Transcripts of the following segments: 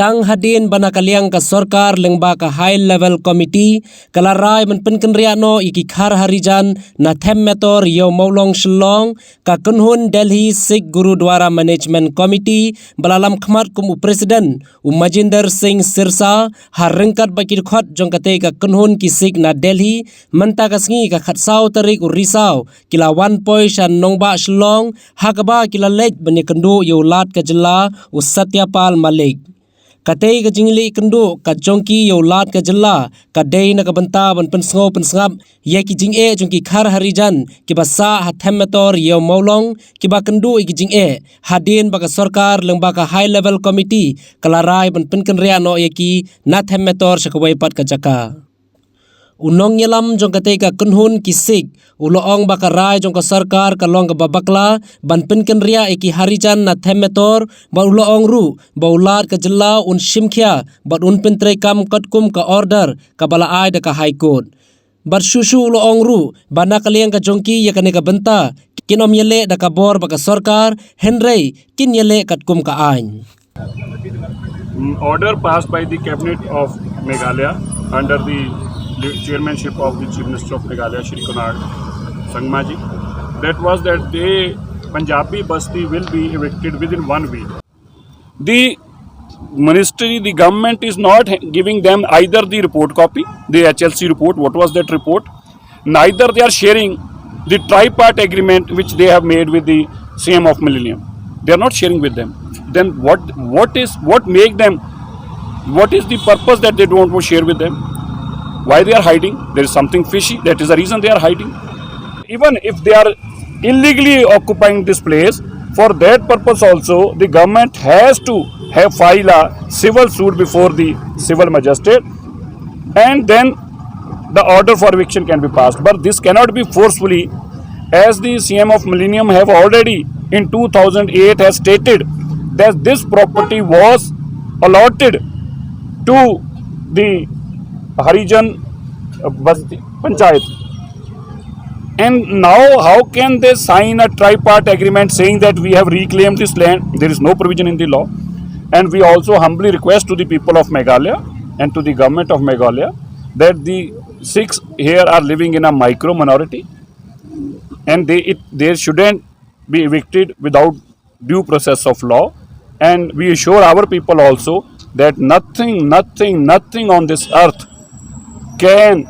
Tang hadin bana kaliang ka Sorkar lengba ka high level committee kalarai man Pynkynriah no iki khar Harijan na Themmetor yo maulong Shillong ka Kynhun Delhi Sikh Gurudwara Management Committee balalam khmat kum President Majinder Singh Sirsa har ringkat bakir khot jong kate ka Kynhun ki Sikh na Delhi manta ka sngi ka khatsau tarik urisau kila 1 Pyrshah nongba Shillong hakaba kila lej bani kendu yo lat ka jela Satyapal Malik Katay ka jingli kendo ka jongki yo lat ka jela ka day na kabanta ban pensngap Iaki jing jongki khar Harijan ki basa ha Themmetor yo maulong ki ba kendo iki jing hadin baka Sorkar leng baka high level committee kalarai ban Pynkynriah no Iaki na Themmetor sakawai pat ka jaka Unong nyelam jong katay ka Kynhun ki Sikh uloong baka rai jong ka Sorkar ka long ka babakla ban Pynkynriah iki Harijan na Themmetor ba uloong ru ba ulat ka jela un shimkhya ba un pintre kam katkum ka order ka balaai da ka high court bar shushu uloong ru ba nakaliang ka jongki ya kane ka benta kinom yele da ka bor baka Sorkar henrei kin yele katkum ka ain Order passed by the cabinet of Meghalaya under the chairmanship of the Chief Minister of Meghalaya, Shri Kunal Sangmaji. That was that the Punjabi Basti will be evicted within 1 week. The ministry, the government is not giving them either the report copy, the HLC report, what was that report, neither they are sharing the tripart agreement which they have made with the CM of Millennium. They are not sharing with them. Then what make them, what is the purpose that they don't want to share with them? Why they are hiding? There is something fishy. That is the reason they are hiding. Even if they are illegally occupying this place, for that purpose also the government has to file a civil suit before the civil magistrate, and then the order for eviction can be passed. But this cannot be forcefully, as the CM of Millennium have already in 2008 has stated that this property was allotted to the Harijan Panchayat. And now how can they sign a tripart agreement saying that we have reclaimed this land? There is no provision in the law. And we also humbly request to the people of Meghalaya and to the government of Meghalaya that the Sikhs here are living in a micro minority and they shouldn't be evicted without due process of law. And we assure our people also that nothing on this earth can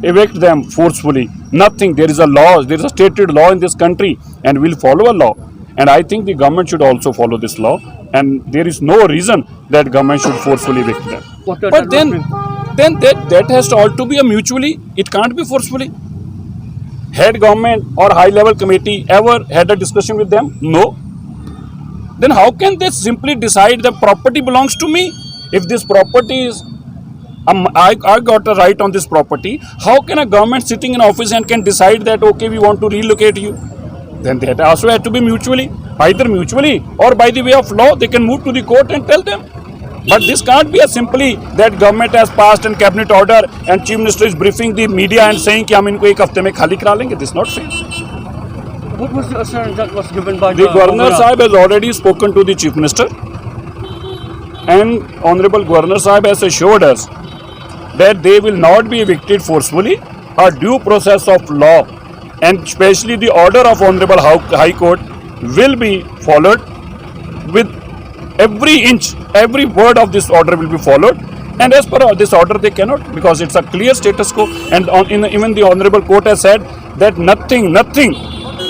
evict them forcefully. Nothing. There is a law, there is a stated law in this country, and we'll follow a law. And I think the government should also follow this law, and there is no reason that government should forcefully evict them. But then that has to all to be a mutually, it can't be forcefully. Had government or high level committee ever had a discussion with them? No. Then how can they simply decide the property belongs to me? If this property is I got a right on this property. How can a government sitting in office and can decide that okay, we want to relocate you? Then that also had to be mutually, either mutually or by the way of law. They can move to the court and tell them. But this can't be a simply that government has passed an cabinet order and Chief Minister is briefing the media and saying कि हम इनको एक हफ्ते में खाली करा लेंगे. This is not fair. What was the assurance that was given by the Governor Sahib has already spoken to the Chief Minister, and Honorable Governor Sahib has assured us that they will not be evicted forcefully. A due process of law and especially the order of Honorable High Court will be followed with every inch, every word of this order will be followed. And as per this order they cannot, because it's a clear status quo, and even the Honorable Court has said that nothing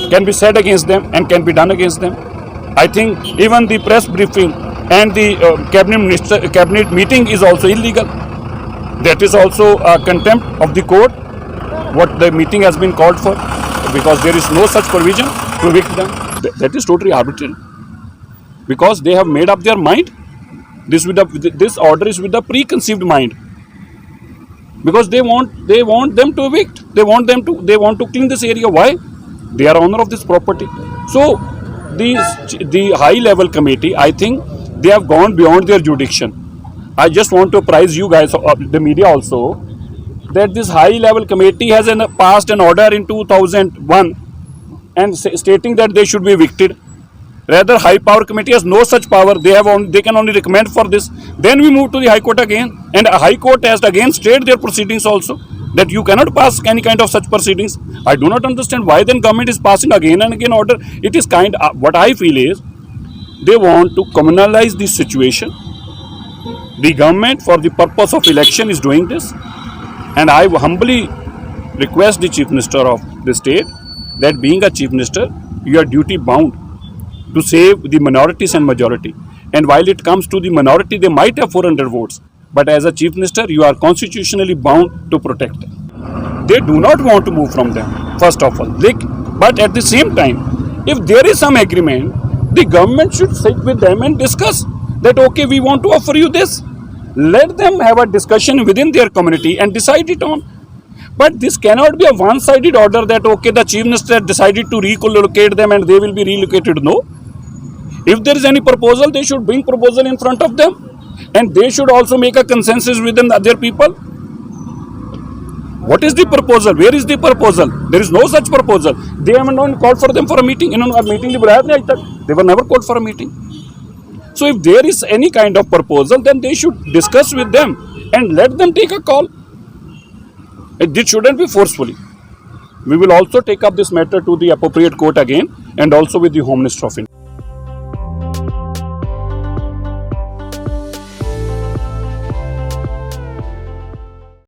can be said against them and can be done against them. I think even the press briefing and the cabinet meeting is also illegal. That is also a contempt of the court, what the meeting has been called for, because there is no such provision to evict them. That is totally arbitrary, because they have made up their mind. This order is with a preconceived mind, because they want them to evict. They want to clean this area. Why? They are owner of this property. So the high level committee, I think they have gone beyond their jurisdiction. I just want to apprise you guys, the media also, that this high level committee has passed an order in 2001 and stating that they should be evicted. Rather, high power committee has no such power. They can only recommend for this. Then we move to the High Court again, and a High Court has again stayed their proceedings also, that you cannot pass any kind of such proceedings. I do not understand why then government is passing again and again order. It is what I feel is they want to communalize this situation. The government, for the purpose of election, is doing this, and I humbly request the Chief Minister of the state that being a Chief Minister, you are duty bound to save the minorities and majority. And while it comes to the minority, they might have 400 votes, but as a Chief Minister, you are constitutionally bound to protect them. They do not want to move from them, first of all. But at the same time, if there is some agreement, the government should sit with them and discuss that, okay, we want to offer you this. Let them have a discussion within their community and decide it on. But this cannot be a one-sided order that, okay, the Chief Minister decided to relocate them and they will be relocated. No. If there is any proposal, they should bring proposal in front of them. And they should also make a consensus within their people. What is the proposal? Where is the proposal? There is no such proposal. They have not called for them for a meeting. They were never called for a meeting. So if there is any kind of proposal, then they should discuss with them and let them take a call. It shouldn't be forcefully. We will also take up this matter to the appropriate court again and also with the Home Minister of India.